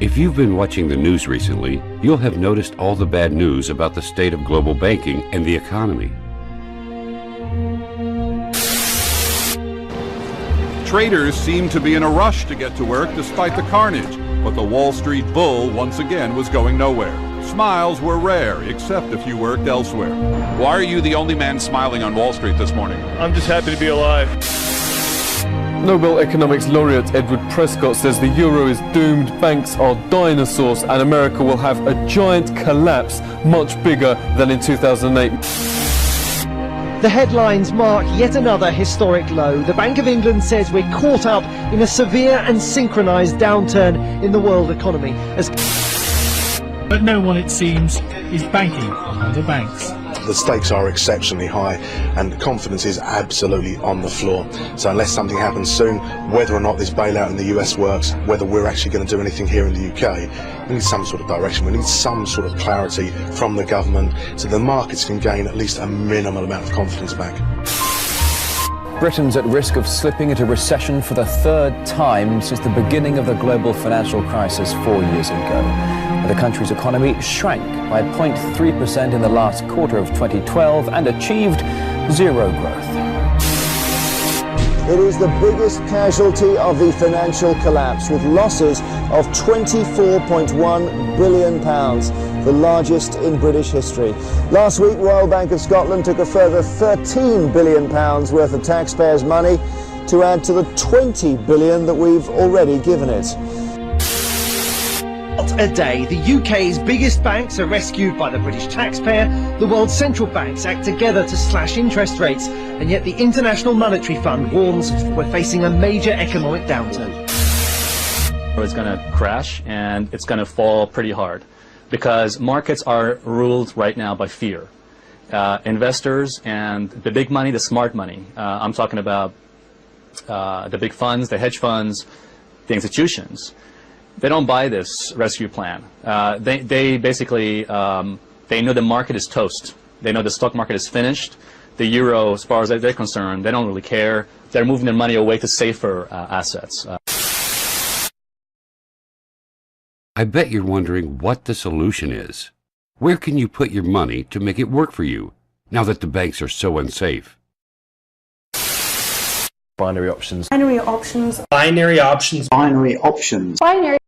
If you've been watching the news recently, you'll have noticed all the bad news about the state of global banking and the economy. Traders seem to be in a rush to get to work despite the carnage, but the Wall Street bull once again was going nowhere. Smiles were rare, except if you worked elsewhere. Why are you the only man smiling on Wall Street this morning? I'm just happy to be alive. Nobel Economics laureate Edward Prescott says the euro is doomed, banks are dinosaurs, and America will have a giant collapse much bigger than in 2008. The headlines mark yet another historic low. The Bank of England says we're caught up in a severe and synchronised downturn in the world economy. But no one, it seems, is banking on the banks. The stakes are exceptionally high and confidence is absolutely on the floor. So unless something happens soon, whether or not this bailout in the US works, whether we're actually going to do anything here in the UK, we need some sort of direction, we need some sort of clarity from the government so the markets can gain at least a minimal amount of confidence back. Britain's at risk of slipping into recession for the third time since the beginning of the global financial crisis 4 years ago. The country's economy shrank by 0.3% in the last quarter of 2012 and achieved zero growth. It is the biggest casualty of the financial collapse, with losses of £24.1 billion, the largest in British history. Last week, Royal Bank of Scotland took a further £13 billion worth of taxpayers' money to add to the $20 billion that we've already given it. A day, the UK's biggest banks are rescued by the British taxpayer, the world's central banks act together to slash interest rates, and yet the International Monetary Fund warns we're facing a major economic downturn. It's going to crash and it's going to fall pretty hard because markets are ruled right now by fear. Investors and the big money, the smart money, I'm talking about the big funds, the hedge funds, the institutions. They don't buy this rescue plan. They basically, they know the market is toast. They know the stock market is finished. The euro, as far as they're concerned, they don't really care. They're moving their money away to safer assets. I bet you're wondering what the solution is. Where can you put your money to make it work for you, now that the banks are so unsafe? Binary options. Binary options. Binary options. Binary options. Binary